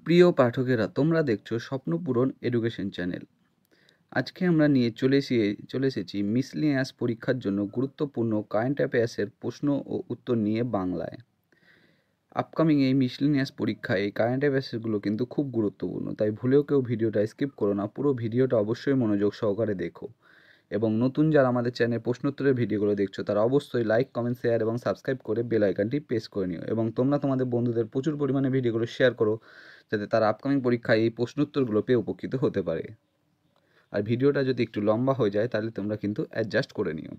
প্রিয় পাঠকেরা, তোমরা দেখছো স্বপ্নপূরণ এডুকেশন চ্যানেল। আজকে আমরা নিয়ে চলে এসেছি মিসলিনিয়াস পরীক্ষার জন্য গুরুত্বপূর্ণ কারেন্ট অ্যাফেয়ার্সের প্রশ্ন ও উত্তর নিয়ে বাংলায়। আপকামিং এই মিসলিনিয়াস পরীক্ষায় এই কারেন্ট অ্যাফেয়ার্সগুলো কিন্তু খুব গুরুত্বপূর্ণ, তাই ভুলেও কেউ ভিডিওটা স্কিপ করো না, পুরো ভিডিওটা অবশ্যই মনোযোগ সহকারে দেখো। এবং নতুন যারা আমাদের চ্যানেলে প্রশ্নোত্তরের ভিডিওগুলো দেখছো তারা অবশ্যই লাইক, কমেন্ট, শেয়ার এবং সাবস্ক্রাইব করে বেল আইকনটি প্রেস করে নিও। এবং তোমরা তোমাদের বন্ধুদের প্রচুর পরিমাণে ভিডিওগুলো শেয়ার করো, যাতে তারা আপকামিং পরীক্ষায় এই প্রশ্নোত্তরগুলো পেয়ে উপকৃত হতে পারে। আর ভিডিওটা যদি একটু লম্বা হয়ে যায় তাহলে তোমরা কিন্তু অ্যাডজাস্ট করে নিও।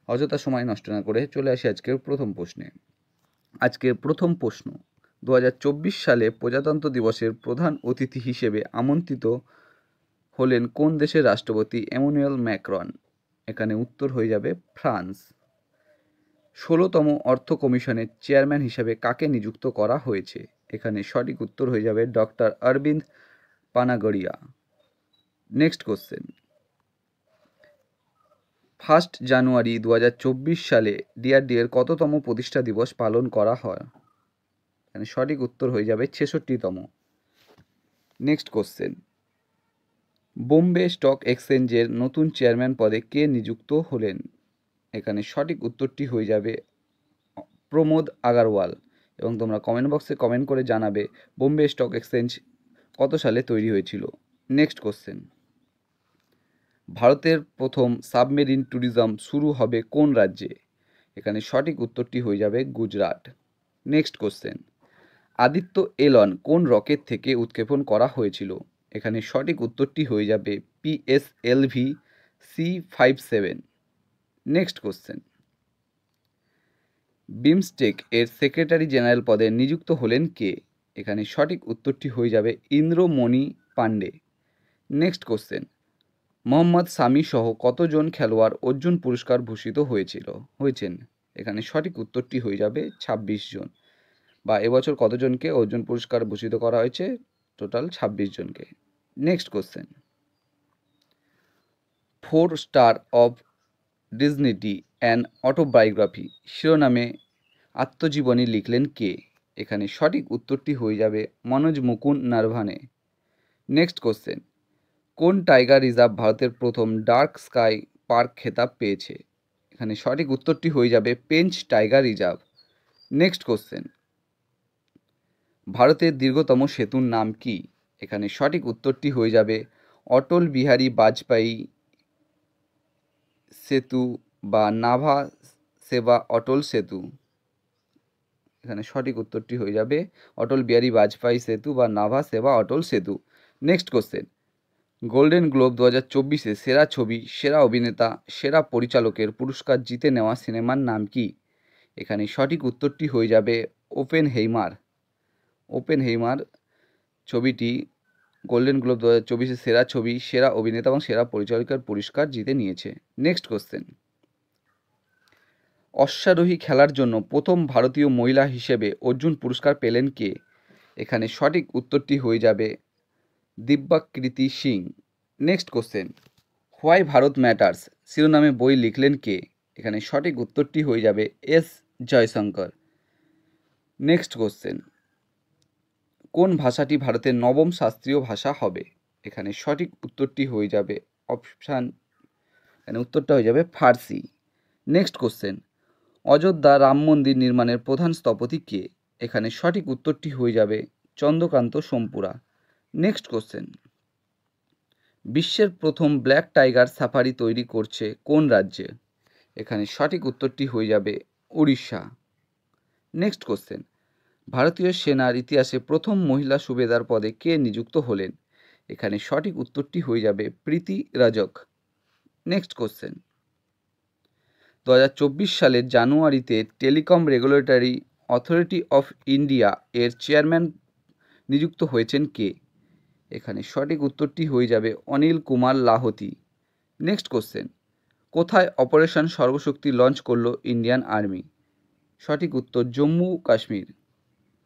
অযথা সময় নষ্ট না করে চলে আসি আজকের প্রথম প্রশ্নে। আজকের প্রথম প্রশ্ন, 2024 সালে প্রজাতন্ত্র দিবসের প্রধান অতিথি হিসেবে আমন্ত্রিত হলেন কোন দেশের রাষ্ট্রপতি এমানুয়েল ম্যাক্রন? এখানে উত্তর হয়ে যাবে ফ্রান্স। 16তম অর্থ কমিশনের চেয়ারম্যান হিসেবে কাকে নিযুক্ত করা হয়েছে? এখানে সঠিক উত্তর হয়ে যাবে doctor Aurobindo Panagariya. Next question, 1 জানুয়ারি 2024 সালে ডিআরডিএর কততম প্রতিষ্ঠা দিবস পালন করা হয়? এখানে সঠিক উত্তর হয়ে যাবে 66তম। নেক্সট কোশ্চেন, বোম্বে স্টক এক্সচেঞ্জের নতুন চেয়ারম্যান পদে কে নিযুক্ত হলেন? এখানে সঠিক উত্তরটি হয়ে যাবে প্রমোদ আগারওয়াল। এবং তোমরা কমেন্ট বক্সে কমেন্ট করে জানাবে বোম্বে স্টক এক্সচেঞ্জ কত সালে তৈরি হয়েছিল। নেক্সট কোশ্চেন, ভারতের প্রথম সাবমেরিন ট্যুরিজম শুরু হবে কোন রাজ্যে? এখানে সঠিক উত্তরটি হয়ে যাবে গুজরাট। নেক্সট কোশ্চেন, আদিত্য এল1 কোন রকেট থেকে উৎক্ষেপণ করা হয়েছিল? এখানে সঠিক উত্তরটি হয়ে যাবে PSLV C57। Next question, BIMSTEC এর সেক্রেটারি জেনারেল পদে নিযুক্ত হলেন কে? এখানে সঠিক উত্তরটি হয়ে যাবে ইন্দ্রমণি পাণ্ডে। নেক্সট কোশ্চেন, মোহাম্মদ শামি সহ কতজন খেলোয়াড় অর্জুন পুরস্কার ভূষিত হয়েছেন? এখানে সঠিক উত্তরটি হয়ে যাবে 26 জন। বা এবছর কতজনকে অর্জুন পুরস্কার ভূষিত করা হয়েছে? টোটাল 26 জনকে। Next question, 4 star of destiny an autobiography শিরোনামে আত্মজীবনী লিখলেন কে? এখানে সঠিক উত্তরটি হয়ে যাবে মনোজ মুকুন্দ নারভানে। নেক্সট কোশ্চেন, কোন টাইগার রিজার্ভ ভারতের প্রথম ডার্ক স্কাই পার্ক খেতাব পেয়েছে? এখানে সঠিক উত্তরটি হয়ে যাবে Pench tiger reserve. Next question, ভারতের দীর্ঘতম সেতুর নাম কি? এখানে সঠিক উত্তরটি হয়ে যাবে অটল বিহারী বাজপেয়ী সেতু বা নাভা সেবা অটল সেতু। এখানে সঠিক উত্তরটি হয়ে যাবে অটল বিহারী বাজপেয়ী সেতু বা নাভা সেবা অটল সেতু। নেক্সট কোশ্চেন, গোল্ডেন গ্লোব 2024-এ সেরা ছবি, সেরা অভিনেতা, সেরা পরিচালকের পুরস্কার জিতে নেওয়া সিনেমার নাম কি? এখানে সঠিক উত্তরটি হয়ে যাবে ওপেনহেইমার ছবিটি গোল্ডেন গ্লোব 2024-এ সেরা ছবি, সেরা অভিনেতা এবং সেরা পরিচালকের পুরস্কার জিতে নিয়েছে। নেক্সট কোশ্চেন, অশ্বারোহী খেলার জন্য প্রথম ভারতীয় মহিলা হিসেবে অর্জুন পুরস্কার পেলেন কে? এখানে সঠিক উত্তরটি হয়ে যাবে Divyakriti Singh. Next question, why Bharat matters শিরোনামে বই লিখলেন কে? এখানে সঠিক উত্তরটি হয়ে যাবে S জয়শঙ্কর। নেক্সট কোশ্চেন, কোন ভাষাটি ভারতের নবম শাস্ত্রীয় ভাষা হবে? এখানে সঠিক উত্তরটি হয়ে যাবে উত্তরটা হয়ে যাবে ফার্সি। নেক্সট কোশ্চেন, অযোধ্যা রাম মন্দির নির্মাণের প্রধান স্থপতি কে? এখানে সঠিক উত্তরটি হয়ে যাবে চন্দ্রকান্ত সোমপুরা। নেক্সট কোশ্চেন, বিশ্বের প্রথম ব্ল্যাক টাইগার সাফারি তৈরি করছে কোন রাজ্যে? এখানে সঠিক উত্তরটি হয়ে যাবে উড়িষ্যা। নেক্সট কোশ্চেন, ভারতীয় সেনার ইতিহাসে প্রথম মহিলা সুবেদার পদে কে নিযুক্ত হলেন? এখানে সঠিক উত্তরটি হয়ে যাবে প্রীতি রাজক। নেক্সট কোশ্চেন, 2024 সালের জানুয়ারিতে telecom regulatory authority of India এর চেয়ারম্যান নিযুক্ত হয়েছেন কে? এখানে সঠিক উত্তরটি হয়ে যাবে অনিল কুমার লাহোতি। নেক্সট কোশ্চেন, কোথায় অপারেশন সর্বশক্তি লঞ্চ করলো ইন্ডিয়ান আর্মি? সঠিক উত্তর Jammu Kashmir.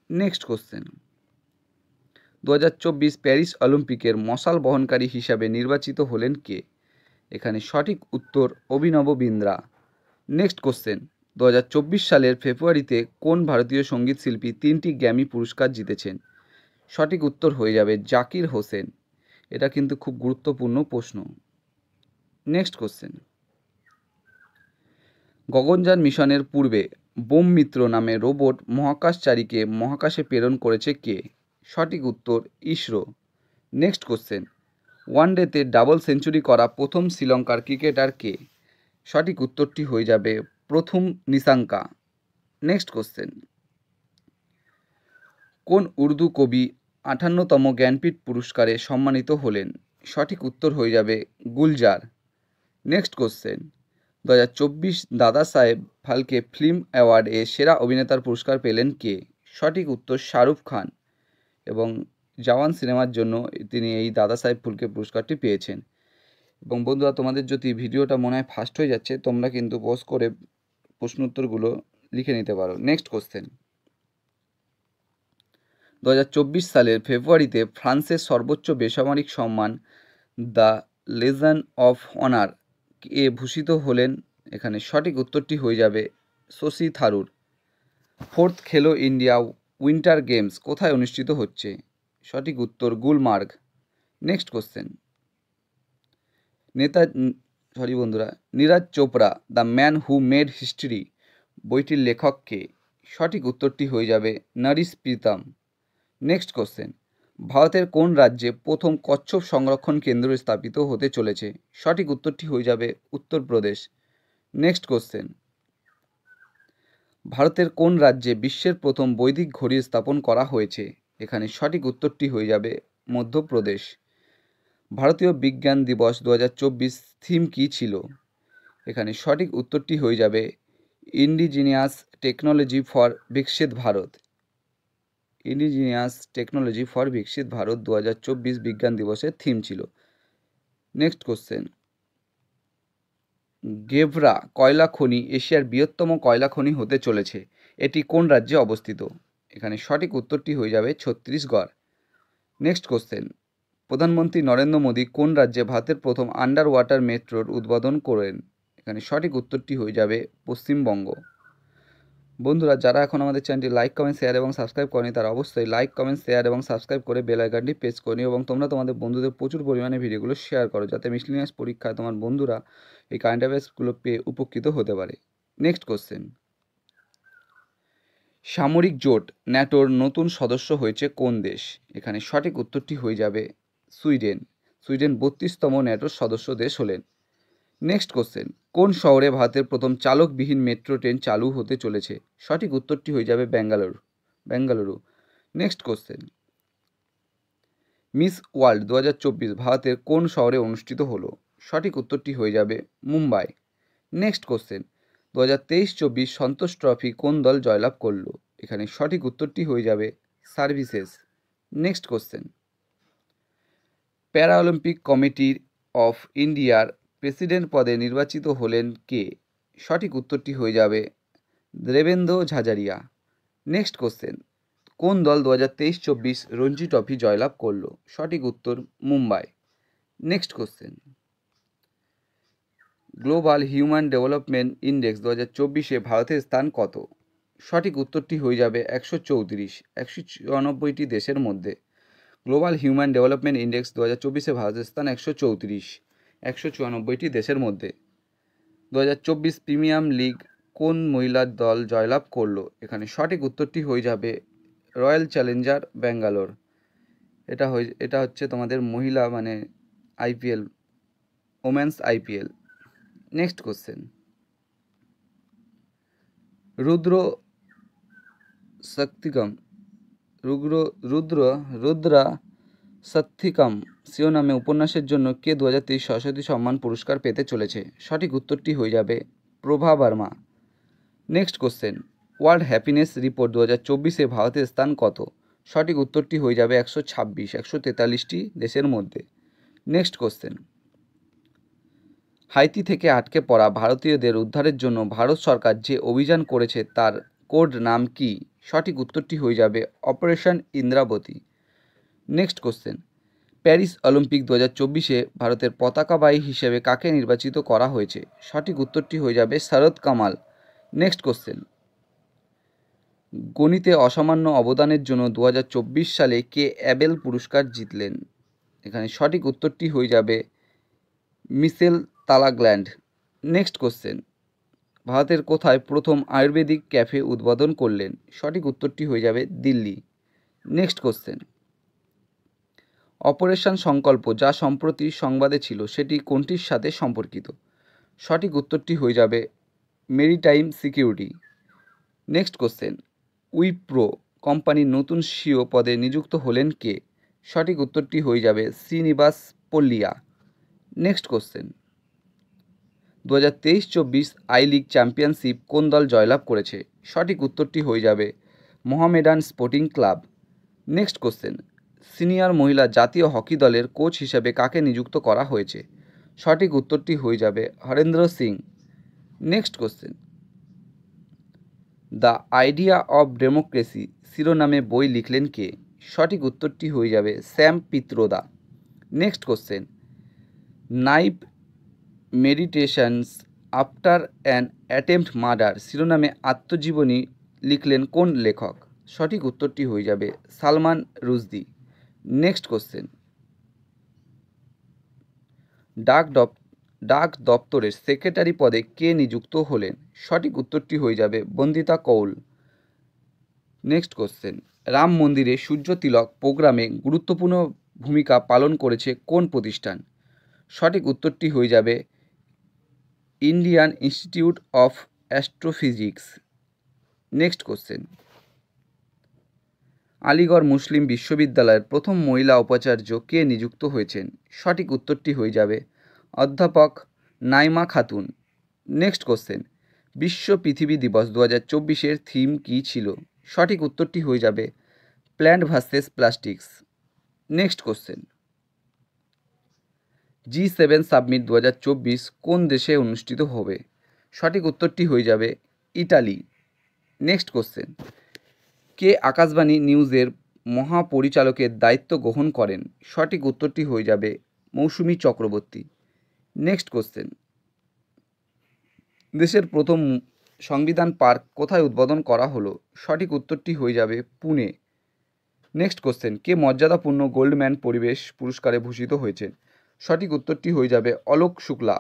Next question, 2024 Paris অলিম্পিকের মশাল বহনকারী হিসাবে নির্বাচিত হলেন কে? এখানে সঠিক উত্তর অভিনব বিন্দ্রা। নেক্সট কোশ্চেন, 2024 সালের ফেব্রুয়ারিতে কোন ভারতীয় সঙ্গীত শিল্পী 3টি গ্র্যামি পুরস্কার জিতেছেন? সঠিক উত্তর হয়ে যাবে জাকির হোসেন। এটা কিন্তু খুব গুরুত্বপূর্ণ প্রশ্ন। নেক্সট কোশ্চেন, গগনযান মিশনের পূর্বে বোম মিত্র নামে রোবট মহাকাশচারীকে মহাকাশে প্রেরণ করেছে কে? সঠিক উত্তর ইসরো। নেক্সট কোশ্চেন, ওয়ানডেতে ডাবল সেঞ্চুরি করা প্রথম শ্রীলঙ্কার ক্রিকেটার কে? সঠিক উত্তরটি হয়ে যাবে প্রথম নিশাঙ্কা। নেক্সট কোশ্চেন, কোন উর্দু কবি 58তম জ্ঞানপীঠ পুরস্কারে সম্মানিত হলেন? সঠিক উত্তর হয়ে যাবে গুলজার। নেক্সট কোশ্চেন, 2024 দাদা সাহেব ফালকে ফিল্ম অ্যাওয়ার্ডে সেরা অভিনেতার পুরস্কার পেলেন কে? সঠিক উত্তর শাহরুখ খান, এবং জওয়ান সিনেমার জন্য তিনি এই দাদা সাহেব ফালকে পুরস্কারটি পেয়েছেন। এবং বন্ধুরা, তোমাদের যদি ভিডিওটা মনে হয় ফাস্ট হয়ে যাচ্ছে, তোমরা কিন্তু পজ করে প্রশ্ন উত্তরগুলো লিখে নিতে পারো। নেক্সট কোশ্চেন, 2024 সালের ফেব্রুয়ারিতে ফ্রান্সের সর্বোচ্চ বেসামরিক সম্মান দ্য লেজিয়ন অফ অনার এ ভূষিত হলেন? এখানে সঠিক উত্তরটি হয়ে যাবে শশী থারুর। ফোর্থ খেলো ইন্ডিয়া উইন্টার গেমস কোথায় অনুষ্ঠিত হচ্ছে? সঠিক উত্তর Gulmarg. Next question, Neeraj Chopra the man who made history বইটির লেখক কে? সঠিক উত্তরটি হয়ে যাবে নরিশ প্রীতম। নেক্সট কোশ্চেন, ভারতের কোন রাজ্যে প্রথম কচ্ছপ সংরক্ষণ কেন্দ্র স্থাপিত হতে চলেছে? সঠিক উত্তরটি হয়ে যাবে উত্তরপ্রদেশ। নেক্সট কোশ্চেন, ভারতের কোন রাজ্যে বিশ্বের প্রথম বৈদিক ঘড়ি স্থাপন করা হয়েছে? এখানে সঠিক উত্তরটি হয়ে যাবে মধ্যপ্রদেশ। ভারতীয় বিজ্ঞান দিবস 2024 থিম কী ছিল? এখানে সঠিক উত্তরটি হয়ে যাবে ইন্ডিজিনিয়াস টেকনোলজি ফর বিকশিত ভারত। ইন্ডিজিনিয়াস টেকনোলজি ফর বিকশিত ভারত 2024 বিজ্ঞান দিবসের থিম ছিল। নেক্সট কোশ্চেন, গেভরা কয়লা খনি এশিয়ার বৃহত্তম কয়লা খনি হতে চলেছে, এটি কোন রাজ্যে অবস্থিত? এখানে সঠিক উত্তরটি হয়ে যাবে ছত্তিশগড়। নেক্সট কোশ্চেন, প্রধানমন্ত্রী নরেন্দ্র মোদী কোন রাজ্যে ভারতের প্রথম আন্ডার ওয়াটার মেট্রোর উদ্বোধন করেন? এখানে সঠিক উত্তরটি হয়ে যাবে পশ্চিমবঙ্গ। বন্ধুরা, যারা এখন আমাদের চ্যানেলটি লাইক কমেন্ট শেয়ার এবং সাবস্ক্রাইব করেনি, তারা অবশ্যই লাইক কমেন্ট শেয়ার এবং সাবস্ক্রাইব করে বেল আইকনটি প্রেস করে এবং তোমরা তোমাদের বন্ধুদের প্রচুর পরিমাণে ভিডিওগুলো শেয়ার করো, যাতে মিসলিনিয়াস পরীক্ষায় তোমার বন্ধুরা এই কারেন্ট অ্যাফেয়ার্সগুলো পেয়ে উপকৃত হতে পারে। নেক্সট কোশ্চেন, সামরিক জোট ন্যাটোর নতুন সদস্য হয়েছে কোন দেশ? এখানে সঠিক উত্তরটি হয়ে যাবে সুইডেন। সুইডেন 32তম ন্যাটোর সদস্য দেশ হলেন। নেক্সট কোশ্চেন, কোন শহরে ভারতের প্রথম চালকবিহীন মেট্রো ট্রেন চালু হতে চলেছে? সঠিক উত্তরটি হয়ে যাবে Bengaluru. Next question, miss world 2024 ভারতের কোন শহরে অনুষ্ঠিত হলো? সঠিক উত্তরটি হয়ে যাবে মুম্বাই। নেক্সট কোশ্চেন, 2023-24 সন্তোষ ট্রফি কোন দল জয়লাভ করলো? এখানে সঠিক উত্তরটি হয়ে যাবে সার্ভিসেস। নেক্সট কোশ্চেন, প্যারা অলিম্পিক কমিটি অফ ইন্ডিয়ার প্রেসিডেন্ট পদে নির্বাচিত হলেন কে? সঠিক উত্তরটি হয়ে যাবে দেবেন্দ্র ঝাঝারিয়া। নেক্সট কোশ্চেন, কোন দল 2023-24 রঞ্জি ট্রফি জয়লাভ করলো? সঠিক উত্তর Mumbai. Next question, global human development index 2024-এ ভারতের স্থান কত? সঠিক উত্তরটি হয়ে যাবে 134, 194টি দেশের মধ্যে। গ্লোবাল হিউম্যান ডেভেলপমেন্ট ইন্ডেক্স 2024-এ ভারতের স্থান 134, 194টি দেশের মধ্যে। 2024 প্রিমিয়াম লিগ কোন মহিলার দল জয়লাভ করলো? এখানে সঠিক উত্তরটি হয়ে যাবে রয়্যাল চ্যালেঞ্জার ব্যাঙ্গালোর। এটা হচ্ছে তোমাদের মহিলা IPL, women's IPL. Next question, Rudra সত্যিকম শিরোনামে উপন্যাসের জন্য কে 2023 সরস্বতী সম্মান পুরস্কার পেতে চলেছে? সঠিক উত্তরটি হয়ে যাবে Prabha Varma. Next question, world happiness report 2024-এ ভারতের স্থান কত? সঠিক উত্তরটি হয়ে যাবে 126, 143টি দেশের মধ্যে। নেক্সট কোশ্চেন, হাইতি থেকে আটকে পড়া ভারতীয়দের উদ্ধারের জন্য ভারত সরকার যে অভিযান করেছে তার কোড নাম কি? সঠিক উত্তরটি হয়ে যাবে operation Indravati. Next question, Paris Olympic 2024-এ ভারতের পতাকাবাহী হিসেবে কাকে নির্বাচিত করা হয়েছে? সঠিক উত্তরটি হয়ে যাবে শরদ কামাল। নেক্সট কোশ্চেন, গণিতে অসামান্য অবদানের জন্য 2024 সালে কে অ্যাবেল পুরস্কার জিতলেন? এখানে সঠিক উত্তরটি হয়ে যাবে মিশেল তালাগ্ল্যান্ড। নেক্সট কোশ্চেন, ভারতের কোথায় প্রথম আয়ুর্বেদিক ক্যাফে উদ্বোধন করলেন? সঠিক উত্তরটি হয়ে যাবে দিল্লি। নেক্সট কোশ্চেন, অপারেশন সংকল্প যা সম্প্রতি সংবাদে ছিল সেটি কোনটির সাথে সম্পর্কিত? সঠিক উত্তরটি হয়ে যাবে maritime security. Next question, Wipro কোম্পানির নতুন সিইও পদে নিযুক্ত হলেন কে? সঠিক উত্তরটি হয়ে যাবে Srinivas Palliya. Next question, 2023-24 I league championship কোন দল জয়লাভ করেছে? সঠিক উত্তরটি হয়ে যাবে Mohammedan sporting club. Next question, senior মহিলা জাতীয় হকি দলের কোচ হিসেবে কাকে নিযুক্ত করা হয়েছে? সঠিক উত্তরটি হয়ে যাবে Harendra Singh. Next question, the idea of democracy শিরোনামে বই লিখলেন কে? সঠিক উত্তরটি হয়ে যাবে Sam Pitroda. Next question, knife meditations after an attempt murder শিরোনামে আত্মজীবনী লিখলেন কোন লেখক? সঠিক উত্তরটি হয়ে যাবে সালমান রুশদি। নেক্সট কোশ্চেন, ডাক দপ্তরের সেক্রেটারি পদে কে নিযুক্ত হলেন? সঠিক উত্তরটি হয়ে যাবে বন্দিতা কৌল। নেক্সট কোশ্চেন, রাম মন্দিরে সূর্য তিলক প্রোগ্রামে গুরুত্বপূর্ণ ভূমিকা পালন করেছে কোন প্রতিষ্ঠান? সঠিক উত্তরটি হয়ে যাবে Indian Institute of Astrophysics. Next question, Aligarh Muslim বিশ্ববিদ্যালয়ের প্রথম মহিলা উপাচার্য কে নিযুক্ত হয়েছেন? সঠিক উত্তরটি হয়ে যাবে অধ্যাপক নাইমা খাতুন। নেক্সট কোশ্চেন, বিশ্ব পৃথিবী দিবস 2024-এর থিম কী ছিল? সঠিক উত্তরটি হয়ে যাবে plant versus plastics. Next question, G7 submit 2024 কোন দেশে অনুষ্ঠিত হবে? সঠিক উত্তরটি হয়ে যাবে ইটালি। নেক্সট কোশ্চেন, কে আকাশবাণী নিউজের মহাপরিচালকের দায়িত্ব গ্রহণ করেন? সঠিক উত্তরটি হয়ে যাবে মৌসুমী চক্রবর্তী। নেক্সট কোশ্চেন, দেশের প্রথম সংবিধান পার্ক কোথায় উদ্বোধন করা হলো? সঠিক উত্তরটি হয়ে যাবে পুনে। নেক্সট কোশ্চেন, কে মর্যাদাপূর্ণ গোল্ডম্যান পরিবেশ পুরস্কারে ভূষিত হয়েছেন? সঠিক উত্তরটি হয়ে যাবে Alok Shukla.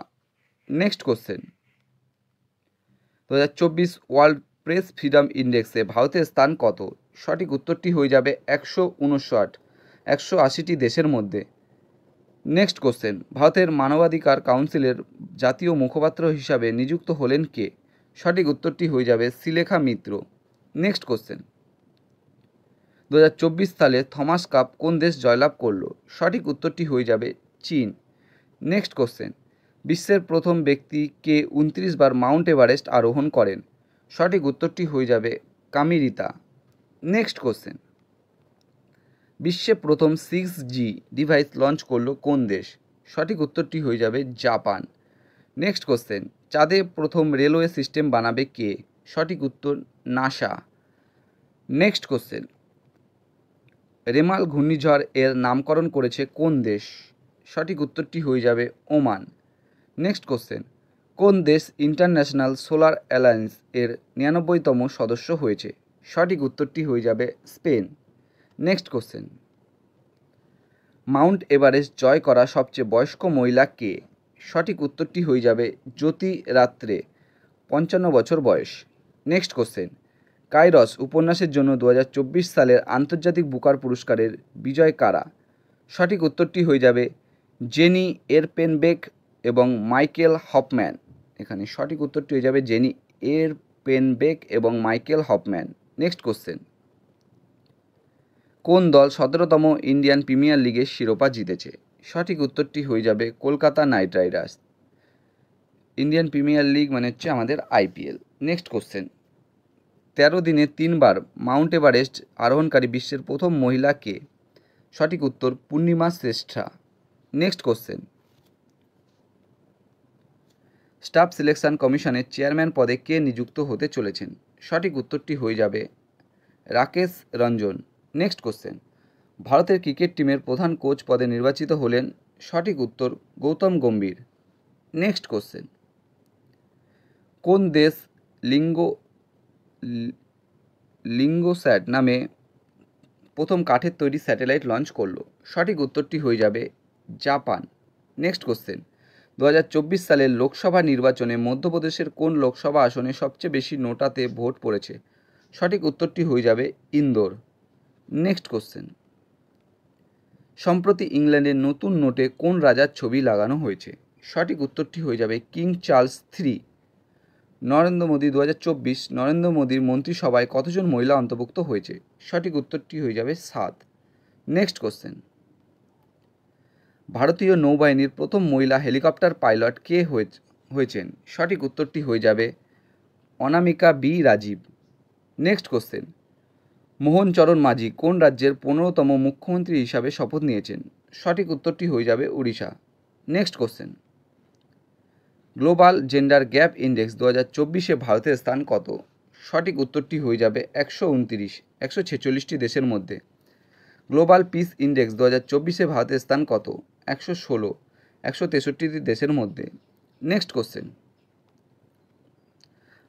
Next question, 2024 world press freedom ইন্ডেক্সে ভারতের স্থান কত? সঠিক উত্তরটি হয়ে যাবে 159, 180টি দেশের মধ্যে। নেক্সট কোশ্চেন, ভারতের মানবাধিকার কাউন্সিলের জাতীয় মুখপাত্র হিসাবে নিযুক্ত হলেন কে? সঠিক উত্তরটি হয়ে যাবে শ্রীলেখা মিত্র। নেক্সট কোশ্চেন, 2024 সালে থমাস কাপ কোন দেশ জয়লাভ করল? সঠিক উত্তরটি হয়ে যাবে চীন। নেক্সট কোশ্চেন, বিশ্বের প্রথম ব্যক্তি কে 29 বার মাউন্ট এভারেস্ট আরোহণ করেন? সঠিক উত্তরটি হয়ে যাবে কামিরিতা। নেক্সট কোশ্চেন, বিশ্বে প্রথম 6G ডিভাইস লঞ্চ করলো কোন দেশ? সঠিক উত্তরটি হয়ে যাবে জাপান। নেক্সট কোশ্চেন, চাঁদে প্রথম রেলওয়ে সিস্টেম বানাবে কে? সঠিক উত্তর নাসা। নেক্সট কোশ্চেন, রেমাল ঘূর্ণিঝড় এর নামকরণ করেছে কোন দেশ? সঠিক উত্তরটি হয়ে যাবে ওমান। নেক্সট কোশ্চেন, কোন দেশ ইন্টারন্যাশনাল সোলার অ্যালায়েন্স এর 99তম সদস্য হয়েছে? সঠিক উত্তরটি হয়ে যাবে Spain. Next question, Mount Everest জয় করা সবচেয়ে বয়স্ক মহিলা কে? সঠিক উত্তরটি হয়ে যাবে জ্যোতি রাত্রে, 55 বছর বয়স। নেক্সট কোশ্চেন, কাইরস উপন্যাসের জন্য 2024 সালের আন্তর্জাতিক বুকার পুরস্কারের বিজয় কারা? সঠিক উত্তরটি হয়ে যাবে জেনি এরপেনবেক এবং মাইকেল হফম্যান। এখানে সঠিক উত্তরটি হয়ে যাবে জেনি এরপেনবেক এবং মাইকেল হফম্যান। নেক্সট কোশ্চেন, কোন দল 17তম ইন্ডিয়ান প্রিমিয়ার লিগের শিরোপা জিতেছে? সঠিক উত্তরটি হয়ে যাবে Kolkata night Riders. Indian premier league মানে হচ্ছে আমাদের IPL। নেক্সট কোশ্চেন, 13 দিনে 3 বার মাউন্ট এভারেস্ট আরোহণকারী বিশ্বের প্রথম মহিলা কে? সঠিক উত্তর পূর্ণিমা শ্রেষ্ঠা। নেক্সট কোশ্চেন, স্টাফ সিলেকশন কমিশনের চেয়ারম্যান পদে কে নিযুক্ত হতে চলেছেন? সঠিক উত্তরটি হয়ে যাবে রাকেশ রঞ্জন। নেক্সট কোশ্চেন, ভারতের ক্রিকেট টিমের প্রধান কোচ পদে নির্বাচিত হলেন? সঠিক উত্তর গৌতম গম্ভীর। নেক্সট কোশ্চেন, কোন দেশ লিঙ্গোস্যাট নামে প্রথম কাঠের তৈরি স্যাটেলাইট লঞ্চ করলো? সঠিক উত্তরটি হয়ে যাবে জাপান। নেক্সট কোশ্চেন, 2024 সালের লোকসভা নির্বাচনে মধ্যপ্রদেশের কোন লোকসভা আসনে সবচেয়ে বেশি নোটাতে ভোট পড়েছে? সঠিক উত্তরটি হয়ে যাবে ইন্দোর। নেক্সট কোশ্চেন, সম্প্রতি ইংল্যান্ডের নতুন নোটে কোন রাজার ছবি লাগানো হয়েছে? সঠিক উত্তরটি হয়ে যাবে king Charles III। Narendra Modi 2024 Narendra মোদীর মন্ত্রিসভায় কতজন মহিলা অন্তর্ভুক্ত হয়েছে? সঠিক উত্তরটি হয়ে যাবে 7। নেক্সট কোশ্চেন, ভারতীয় নৌবাহিনীর প্রথম মহিলা হেলিকপ্টার পাইলট কে হয়েছেন? সঠিক উত্তরটি হয়ে যাবে অনামিকা বি রাজীব। নেক্সট কোশ্চেন, মোহনচরণ মাঝি কোন রাজ্যের 15তম মুখ্যমন্ত্রী হিসাবে শপথ নিয়েছেন? সঠিক উত্তরটি হয়ে যাবে Orissa. Next question, global gender gap index 2024-এ ভারতের স্থান কত? সঠিক উত্তরটি হয়ে যাবে 129, 146টি দেশের মধ্যে। গ্লোবাল পিস ইন্ডেক্স 2024-এ ভারতের স্থান কত? 116, 163টি দেশের মধ্যে। নেক্সট কোশ্চেন,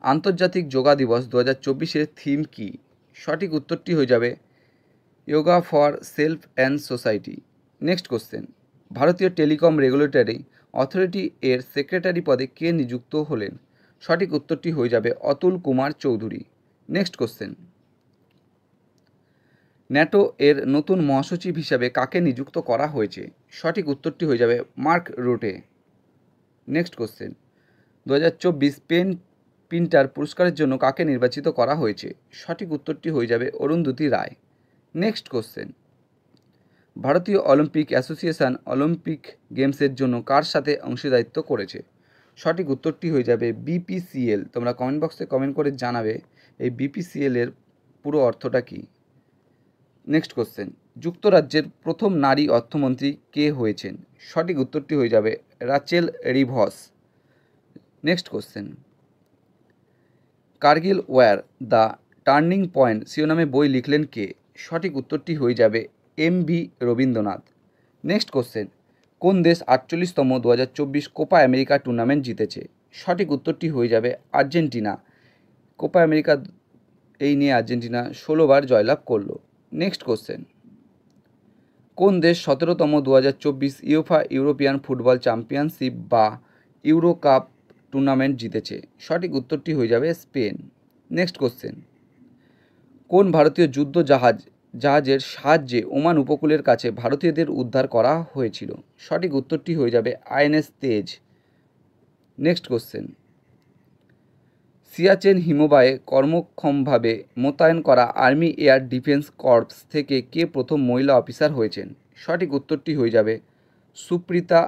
আন্তর্জাতিক যোগা দিবস 2024-এর থিম কি? সঠিক উত্তরটি হয়ে যাবে yoga for self and society. Next question, ভারতীয় টেলিকম রেগুলেটরি অথরিটি এর সেক্রেটারি পদে কে নিযুক্ত হলেন? সঠিক উত্তরটি হয়ে যাবে Atul Kumar Chowdhury. Next question, NATO এর নতুন মহাসচিব হিসাবে কাকে নিযুক্ত করা হয়েছে? সঠিক উত্তরটি হয়ে যাবে মার্ক রুটে। নেক্সট কোশ্চেন, 2024 পেন প্রিন্টার পুরস্কারের জন্য কাকে নির্বাচিত করা হয়েছে? সঠিক উত্তরটি হয়ে যাবে অরুন্ধতী রায়। নেক্সট কোশ্চেন, ভারতীয় অলিম্পিক অ্যাসোসিয়েশন অলিম্পিক গেমসের জন্য কার সাথে অংশীদারিত্ব করেছে? সঠিক উত্তরটি হয়ে যাবে BPCL। তোমরা কমেন্ট বক্সে কমেন্ট করে জানাবে এই BPCL এর পুরো অর্থটা কী। নেক্সট কোশ্চেন, যুক্তরাজ্যের প্রথম নারী অর্থমন্ত্রী কে হয়েছেন? সঠিক উত্তরটি হয়ে যাবে Rachel Reeves. Next question, Kargil war the turning point শিরোনামে বই লিখলেন কে? সঠিক উত্তরটি হয়ে যাবে MV রবীন্দ্রনাথ। নেক্সট কোশ্চেন, কোন দেশ 48তম 2024 কোপা আমেরিকা টুর্নামেন্ট জিতেছে? সঠিক উত্তরটি হয়ে যাবে আর্জেন্টিনা। কোপা আমেরিকা এই নিয়ে আর্জেন্টিনা 16 বার জয়লাভ করলো। নেক্সট কোশ্চেন, কোন দেশ 17তম 2024 ইউফা ইউরোপিয়ান ফুটবল চ্যাম্পিয়নশিপ বা ইউরো কাপ টুর্নামেন্ট জিতেছে? সঠিক উত্তরটি হয়ে যাবে স্পেন। নেক্সট কোশ্চেন, কোন ভারতীয় যুদ্ধ জাহাজের সাহায্যে ওমান উপকূলের কাছে ভারতীয়দের উদ্ধার করা হয়েছিল? সঠিক উত্তরটি হয়ে যাবে INS তেজ। নেক্সট কোশ্চেন, সিয়াচেন হিমবাহে কর্মক্ষমভাবে মোতায়েন করা আর্মি এয়ার ডিফেন্স কর্পস থেকে কে প্রথম মহিলা অফিসার হয়েছেন? সঠিক উত্তরটি হয়ে যাবে সুপ্রিতা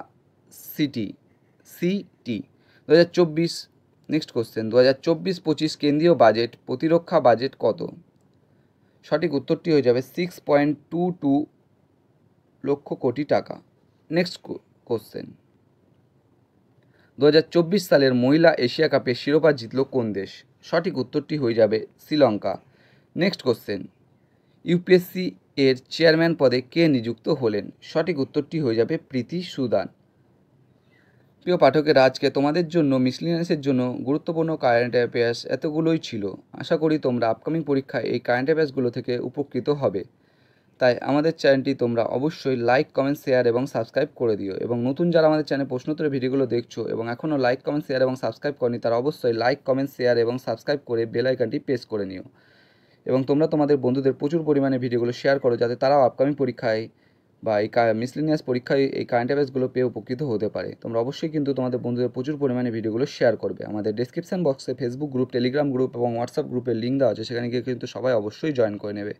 সিটি। 2024। নেক্সট কোশ্চেন, 2024-25 কেন্দ্রীয় বাজেট প্রতিরক্ষা বাজেট কত? সঠিক উত্তরটি হয়ে যাবে 6.22 লক্ষ কোটি টাকা। নেক্সট কোশ্চেন, 2024 সালের মহিলা এশিয়া কাপের শিরোপা জিতল কোন দেশ? সঠিক উত্তরটি হয়ে যাবে শ্রীলঙ্কা। নেক্সট কোশ্চেন, UPSC এর চেয়ারম্যান পদে কে নিযুক্ত হলেন? সঠিক উত্তরটি হয়ে যাবে প্রীতি সুদান। প্রিয় পাঠকেরা, আজকে তোমাদের জন্য মিসলিনিয়াসের জন্য গুরুত্বপূর্ণ কারেন্ট অ্যাফেয়ার্স এতগুলোই ছিল। আশা করি তোমরা আপকামিং পরীক্ষায় এই কারেন্ট অ্যাফেয়ার্সগুলো থেকে উপকৃত হবে। তাই আমাদের চ্যানেলটি তোমরা অবশ্যই লাইক, কমেন্ট, শেয়ার এবং সাবস্ক্রাইব করে দিও। এবং নতুন যারা আমাদের চ্যানেলে প্রশ্নোত্তরের ভিডিওগুলো দেখছো এবং এখনও লাইক, কমেন্ট, শেয়ার এবং সাবস্ক্রাইব করনি, তারা অবশ্যই লাইক, কমেন্ট, শেয়ার এবং সাবস্ক্রাইব করে বেল আইকনটি প্রেস করে নিও। এবং তোমরা তোমাদের বন্ধুদের প্রচুর পরিমাণে ভিডিওগুলো শেয়ার করো, যাতে তারাও আপকামিং পরীক্ষায় বা এই মিসলিনিয়াস পরীক্ষায় এই কারেন্ট অ্যাফেয়ার্সগুলো পেয়ে উপকৃত হতে পারে। তোমরা অবশ্যই কিন্তু তোমাদের বন্ধুদের প্রচুর পরিমাণে ভিডিওগুলো শেয়ার করবে। আমাদের ডেসক্রিপশন বক্সে ফেসবুক গ্রুপ, টেলিগ্রাম গ্রুপ এবং হোয়াটসঅ্যাপ গ্রুপের লিঙ্ক দেওয়া আছে, সেখানে গিয়ে কিন্তু সবাই অবশ্যই জয়েন করে নেবে।